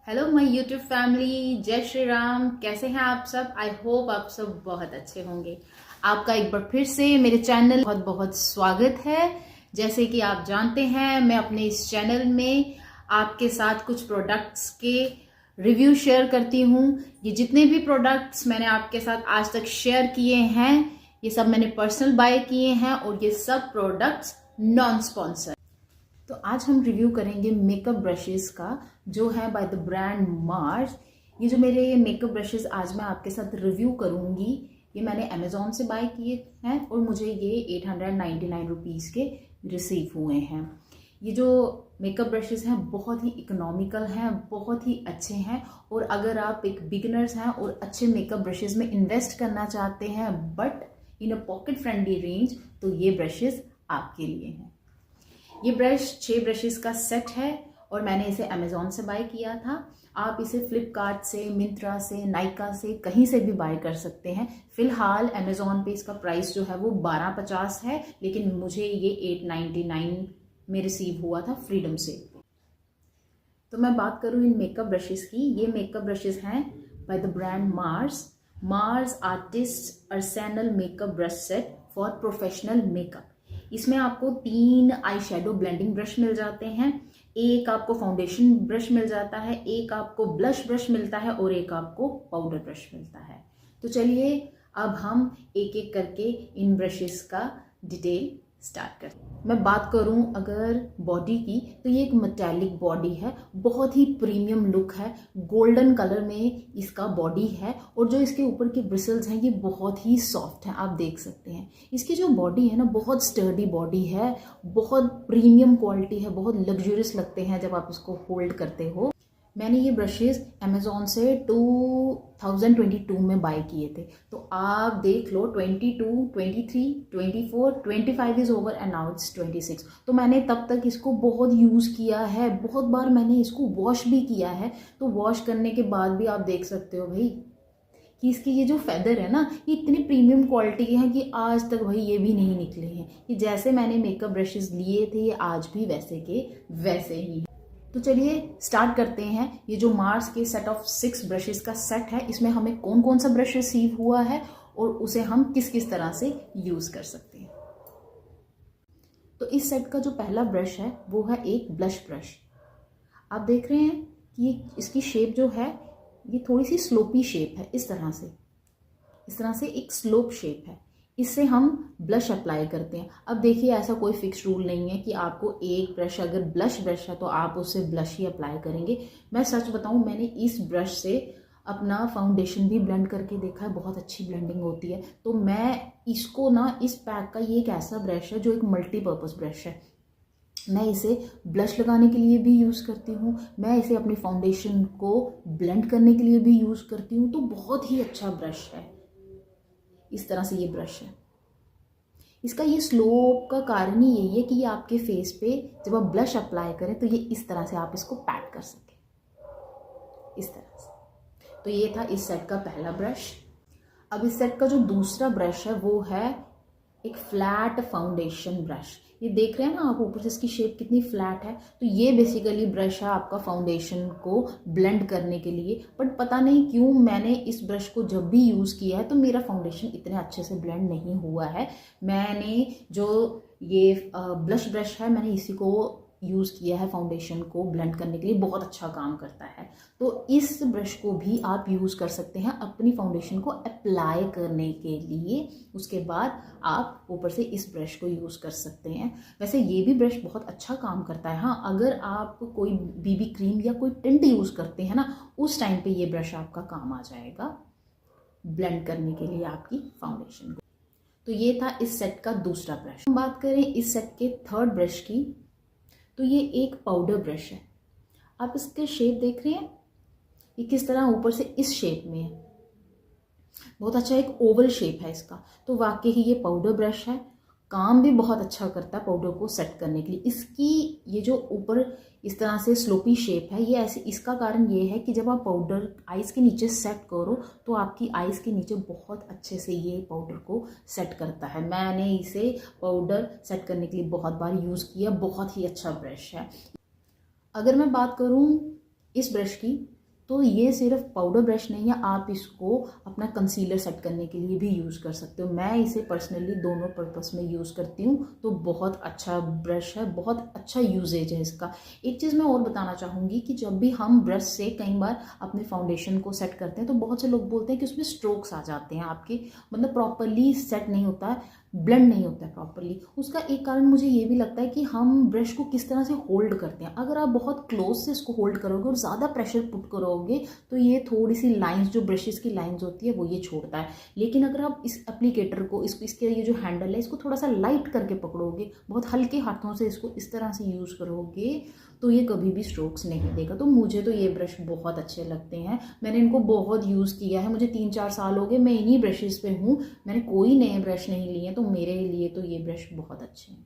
Hello my YouTube family, जय श्री राम। कैसे हैं आप सब? आई होप आप सब बहुत अच्छे होंगे। आपका एक बार फिर से मेरे चैनल बहुत बहुत स्वागत है। जैसे कि आप जानते हैं, मैं अपने इस चैनल में आपके साथ कुछ प्रोडक्ट्स के रिव्यू शेयर करती हूँ। ये जितने भी प्रोडक्ट्स मैंने आपके साथ आज तक शेयर किए हैं, ये सब मैंने पर्सनल बाय किए हैं और ये सब प्रोडक्ट्स नॉन स्पॉन्सर। तो आज हम रिव्यू करेंगे मेकअप ब्रशेस का, जो है बाय द ब्रांड मार्स। ये जो मेरे मेकअप ब्रशेस आज मैं आपके साथ रिव्यू करूंगी, ये मैंने अमेजोन से बाय किए हैं और मुझे ये 899 रुपीज़ के रिसीव हुए हैं। ये जो मेकअप ब्रशेस हैं बहुत ही इकोनॉमिकल हैं, बहुत ही अच्छे हैं। और अगर आप एक बिगिनर्स हैं और अच्छे मेकअप ब्रशेस में इन्वेस्ट करना चाहते हैं but in a pocket friendly range, तो ये ब्रशेस आपके लिए हैं। ये ब्रश 6 ब्रशेस का सेट है और मैंने इसे अमेजोन से बाय किया था। आप इसे फ्लिपकार्ट से, मिंत्रा से, नाइका से, कहीं से भी बाय कर सकते हैं। फिलहाल अमेजोन पे इसका प्राइस जो है वो 1250 है, लेकिन मुझे ये 899 में रिसीव हुआ था फ्रीडम से। तो मैं बात करूँ इन मेकअप ब्रशेस की। ये मेकअप ब्रशेस हैं by the brand Mars artist arsenal makeup brush set for professional makeup. इसमें आपको 3 आई शेडो ब्लेंडिंग ब्रश मिल जाते हैं, एक आपको फाउंडेशन ब्रश मिल जाता है, एक आपको ब्लश ब्रश मिलता है और एक आपको पाउडर ब्रश मिलता है। तो चलिए अब हम एक एक करके इन ब्रशेस का डिटेल स्टार्ट करते हैं। मैं बात करूं अगर बॉडी की, तो ये एक मेटालिक बॉडी है, बहुत ही प्रीमियम लुक है। गोल्डन कलर में इसका बॉडी है और जो इसके ऊपर के ब्रिसल्स हैं ये बहुत ही सॉफ्ट हैं, आप देख सकते हैं। इसकी जो बॉडी है ना, बहुत स्टर्डी बॉडी है, बहुत प्रीमियम क्वालिटी है, बहुत लग्जरियस लगते हैं जब आप इसको होल्ड करते हो। मैंने ये ब्रशेस अमेजोन से 2022 में बाय किए थे, तो आप देख लो 22, 23, 24, 25 is over and now it's 26। तो मैंने तब तक इसको बहुत यूज़ किया है, बहुत बार मैंने इसको वॉश भी किया है। तो वॉश करने के बाद भी आप देख सकते हो भाई कि इसके ये जो फेदर है ना, ये इतनी प्रीमियम क्वालिटी के हैं कि आज तक भाई ये भी नहीं निकले हैं। कि जैसे मैंने मेकअप ब्रशेस लिए थे, ये आज भी वैसे के वैसे ही। तो चलिए स्टार्ट करते हैं। ये जो मार्स के सेट ऑफ 6 ब्रशेस का सेट है, इसमें हमें कौन कौन सा ब्रश रिसीव हुआ है और उसे हम किस किस तरह से यूज कर सकते हैं। तो इस सेट का जो पहला ब्रश है वो है एक ब्लश ब्रश। आप देख रहे हैं कि इसकी शेप जो है ये थोड़ी सी स्लोपी शेप है, इस तरह से एक स्लोप शेप है। इससे हम ब्लश अप्लाई करते हैं। अब देखिए, ऐसा कोई फिक्स रूल नहीं है कि आपको एक ब्रश, अगर ब्लश ब्रश है तो आप उससे ब्लश ही अप्लाई करेंगे। मैं सच बताऊं, मैंने इस ब्रश से अपना फाउंडेशन भी ब्लेंड करके देखा है, बहुत अच्छी ब्लेंडिंग होती है। तो मैं इसको ना, इस पैक का ये एक ऐसा ब्रश है जो एक मल्टीपर्पज़ ब्रश है। मैं इसे ब्लश लगाने के लिए भी यूज़ करती हूँ, मैं इसे अपनी फाउंडेशन को ब्लेंड करने के लिए भी यूज़ करती हूँ। तो बहुत ही अच्छा ब्रश है। इस तरह से ये ब्रश है। इसका ये स्लोप का कारण ही यही है कि ये आपके फेस पे जब आप ब्लश अप्लाई करें तो ये इस तरह से आप इसको पैट कर सकें, इस तरह से। तो ये था इस सेट का पहला ब्रश। अब इस सेट का जो दूसरा ब्रश है वो है एक फ्लैट फाउंडेशन ब्रश। ये देख रहे हैं ना आप, ऊपर से इसकी शेप कितनी फ्लैट है। तो ये बेसिकली ब्रश है आपका फाउंडेशन को ब्लेंड करने के लिए। बट पता नहीं क्यों मैंने इस ब्रश को जब भी यूज़ किया है तो मेरा फाउंडेशन इतने अच्छे से ब्लेंड नहीं हुआ है। मैंने जो ये ब्लश ब्रश है, मैंने इसी को यूज़ किया है फाउंडेशन को ब्लेंड करने के लिए, बहुत अच्छा काम करता है। तो इस ब्रश को भी आप यूज़ कर सकते हैं अपनी फाउंडेशन को अप्लाई करने के लिए। उसके बाद आप ऊपर से इस ब्रश को यूज़ कर सकते हैं। वैसे ये भी ब्रश बहुत अच्छा काम करता है। हाँ, अगर आप कोई बीबी क्रीम या कोई टिंट यूज़ करते हैं ना, उस टाइम पे ये ब्रश आपका काम आ जाएगा ब्लेंड करने के लिए आपकी फाउंडेशन को। तो ये था इस सेट का दूसरा ब्रश। हम बात करें इस सेट के थर्ड ब्रश की, तो ये एक पाउडर ब्रश है। आप इसके शेप देख रहे हैं, ये किस तरह ऊपर से इस शेप में है, बहुत अच्छा एक ओवल शेप है इसका। तो वाकई ही ये पाउडर ब्रश है, काम भी बहुत अच्छा करता है पाउडर को सेट करने के लिए। इसकी ये जो ऊपर इस तरह से स्लोपी शेप है, ये ऐसे, इसका कारण ये है कि जब आप पाउडर आइज़ के नीचे सेट करो तो आपकी आइज़ के नीचे बहुत अच्छे से ये पाउडर को सेट करता है। मैंने इसे पाउडर सेट करने के लिए बहुत बार यूज़ किया, बहुत ही अच्छा ब्रश है। अगर मैं बात करूँ इस ब्रश की, तो ये सिर्फ पाउडर ब्रश नहीं है, आप इसको अपना कंसीलर सेट करने के लिए भी यूज़ कर सकते हो। मैं इसे पर्सनली दोनों पर्पस में यूज़ करती हूँ, तो बहुत अच्छा ब्रश है, बहुत अच्छा यूजेज है इसका। एक चीज़ मैं और बताना चाहूँगी कि जब भी हम ब्रश से कई बार अपने फाउंडेशन को सेट करते हैं तो बहुत से लोग बोलते हैं कि उसमें स्ट्रोक्स आ जाते हैं आपके, मतलब प्रॉपरली सेट नहीं होता है, ब्लेंड नहीं होता है प्रॉपरली। उसका एक कारण मुझे ये भी लगता है कि हम ब्रश को किस तरह से होल्ड करते हैं। अगर आप बहुत क्लोज से इसको होल्ड करोगे और ज़्यादा प्रेशर पुट करोगे तो ये थोड़ी सी लाइंस, जो ब्रशेस की लाइंस होती है वो ये छोड़ता है। लेकिन अगर आप इस एप्लीकेटर को, इसके ये जो हैंडल है इसको थोड़ा सा लाइट करके पकड़ोगे, बहुत हल्के हाथों से इसको इस तरह से यूज़ करोगे तो ये कभी भी स्ट्रोक्स नहीं देगा। तो मुझे तो ये ब्रश बहुत अच्छे लगते हैं, मैंने इनको बहुत यूज़ किया है, मुझे 3-4 साल हो गए, मैं इन्हीं ब्रशेस पे हूँ, मैंने कोई नए ब्रश नहीं लिए, तो मेरे लिए तो ये ब्रश बहुत अच्छे हैं।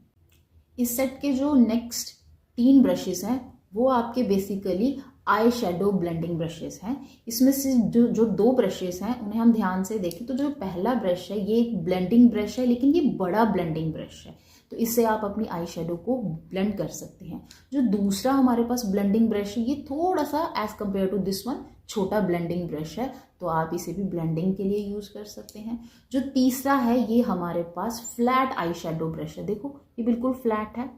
इस सेट के जो नेक्स्ट 3 ब्रशेस हैं वो आपके basically eye shadow blending brushes हैं। इसमें से जो 2 ब्रशेस हैं उन्हें हम ध्यान से देखें तो जो पहला ब्रश है ये एक ब्लेंडिंग ब्रश है, लेकिन ये बड़ा ब्लेंडिंग ब्रश है, तो इससे आप अपनी आई शेडो को ब्लेंड कर सकते हैं। जो दूसरा हमारे पास ब्लेंडिंग ब्रश है ये थोड़ा सा as compare to this one छोटा ब्लेंडिंग ब्रश है, तो आप इसे भी ब्लेंडिंग के लिए यूज़ कर सकते हैं। जो तीसरा है ये हमारे पास फ्लैट आई शेडो ब्रश है, देखो ये बिल्कुल फ्लैट है।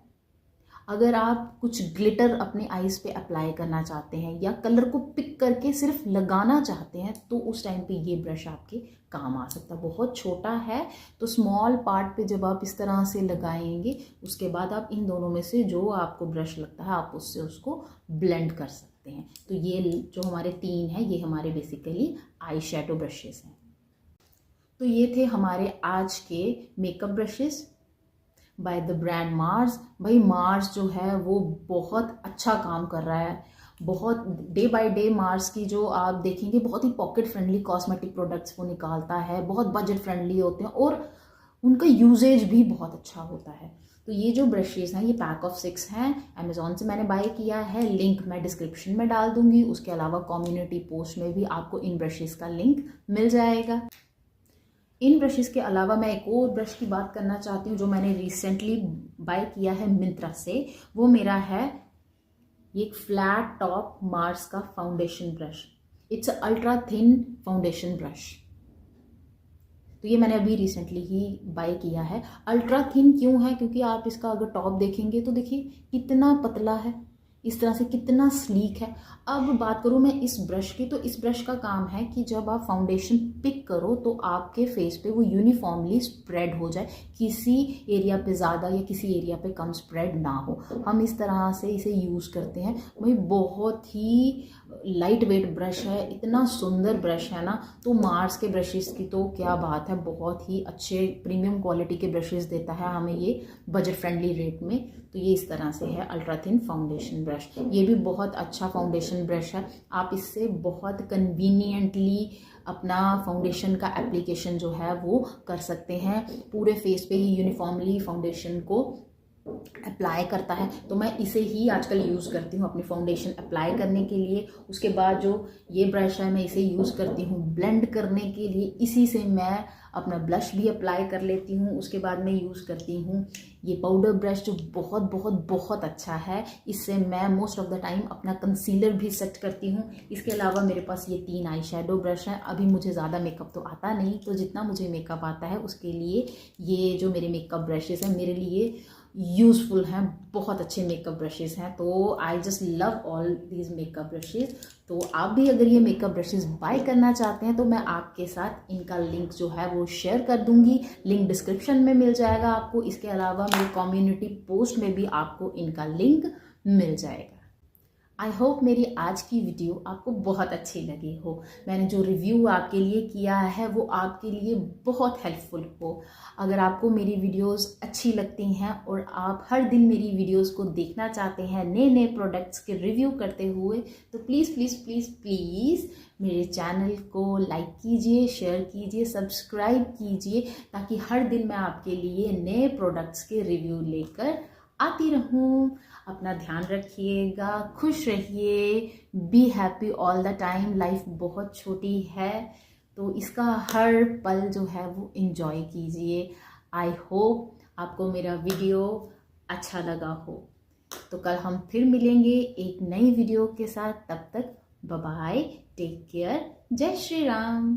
अगर आप कुछ ग्लिटर अपने आईज पे अप्लाई करना चाहते हैं या कलर को पिक करके सिर्फ लगाना चाहते हैं तो उस टाइम पे ये ब्रश आपके काम आ सकता है। बहुत छोटा है तो स्मॉल पार्ट पे जब आप इस तरह से लगाएंगे उसके बाद आप इन दोनों में से जो आपको ब्रश लगता है आप उससे उसको ब्लेंड कर सकते हैं। तो ये जो हमारे 3 हैं ये हमारे बेसिकली आई शेडो ब्रशेस हैं। तो ये थे हमारे आज के makeup brushes by the brand Mars. भाई मार्स जो है वो बहुत अच्छा काम कर रहा है, बहुत डे बाय डे मार्स की जो आप देखेंगे बहुत ही पॉकेट फ्रेंडली कॉस्मेटिक प्रोडक्ट्स वो निकालता है, बहुत बजट फ्रेंडली होते हैं और उनका यूजेज भी बहुत अच्छा होता है। तो ये जो ब्रशेस हैं ये पैक ऑफ 6 हैं, अमेजोन से मैंने बाय किया है, लिंक मैं डिस्क्रिप्शन में डाल दूंगी। उसके अलावा कम्युनिटी पोस्ट में भी आपको इन ब्रशेस का लिंक मिल जाएगा। इन ब्रशेस के अलावा मैं एक और ब्रश की बात करना चाहती हूँ जो मैंने रिसेंटली बाय किया है मिंत्रा से, वो मेरा है ये एक फ्लैट टॉप मार्स का foundation brush. It's ultra thin foundation brush. तो ये मैंने अभी रिसेंटली ही बाय किया है। अल्ट्रा थिन क्यों है? क्योंकि आप इसका अगर टॉप देखेंगे तो देखिए कितना पतला है, इस तरह से कितना स्लीक है। अब बात करूँ मैं इस ब्रश की, तो इस ब्रश का काम है कि जब आप फाउंडेशन पिक करो तो आपके फेस पे वो यूनिफॉर्मली स्प्रेड हो जाए, किसी एरिया पे ज़्यादा या किसी एरिया पे कम स्प्रेड ना हो। हम इस तरह से इसे यूज़ करते हैं। वही बहुत ही लाइट वेट ब्रश है, इतना सुंदर ब्रश है ना। तो मार्स के ब्रशेस की तो क्या बात है, बहुत ही अच्छे प्रीमियम क्वालिटी के ब्रशेस देता है हमें ये बजट फ्रेंडली रेट में। तो ये इस तरह से है अल्ट्रा थिन फाउंडेशन ब्रश। ये भी बहुत अच्छा फाउंडेशन ब्रश है, आप इससे बहुत कन्वीनियंटली अपना फाउंडेशन का एप्लीकेशन जो है वो कर सकते हैं। पूरे फेस पे ही यूनिफॉर्मली फाउंडेशन को अप्लाई करता है, तो मैं इसे ही आजकल यूज़ करती हूँ अपनी फाउंडेशन अप्लाई करने के लिए। उसके बाद जो ये ब्रश है मैं इसे यूज़ करती हूँ ब्लेंड करने के लिए, इसी से मैं अपना ब्लश भी अप्लाई कर लेती हूँ। उसके बाद मैं यूज़ करती हूँ ये पाउडर ब्रश जो बहुत बहुत बहुत अच्छा है, इससे मैं मोस्ट ऑफ द टाइम अपना कंसीलर भी सेट करती हूँ। इसके अलावा मेरे पास ये 3 आई शेडो ब्रश हैं। अभी मुझे ज़्यादा मेकअप तो आता नहीं, तो जितना मुझे मेकअप आता है उसके लिए ये जो मेरे मेकअप ब्रशेस हैं मेरे लिए यूज़फुल हैं, बहुत अच्छे मेकअप ब्रशेस हैं। तो I just love all these makeup brushes. तो आप भी अगर ये मेकअप ब्रशेस बाय करना चाहते हैं तो मैं आपके साथ इनका लिंक जो है वो शेयर कर दूंगी, लिंक डिस्क्रिप्शन में मिल जाएगा आपको। इसके अलावा मेरे कम्युनिटी पोस्ट में भी आपको इनका लिंक मिल जाएगा। आई होप मेरी आज की वीडियो आपको बहुत अच्छी लगी हो। मैंने जो रिव्यू आपके लिए किया है वो आपके लिए बहुत हेल्पफुल हो। अगर आपको मेरी वीडियोस अच्छी लगती हैं और आप हर दिन मेरी वीडियोस को देखना चाहते हैं नए नए प्रोडक्ट्स के रिव्यू करते हुए, तो प्लीज़ प्लीज़ प्लीज़ प्लीज़ मेरे चैनल को लाइक कीजिए, शेयर कीजिए, सब्सक्राइब कीजिए, ताकि हर दिन मैं आपके लिए नए प्रोडक्ट्स के रिव्यू लेकर आती रहूँ। अपना ध्यान रखिएगा, खुश रहिए, be happy all the time. Life बहुत छोटी है तो इसका हर पल जो है वो एंजॉय कीजिए। आई होप आपको मेरा वीडियो अच्छा लगा हो। तो कल हम फिर मिलेंगे एक नई वीडियो के साथ, तब तक बाय बाय, टेक केयर, जय श्री राम।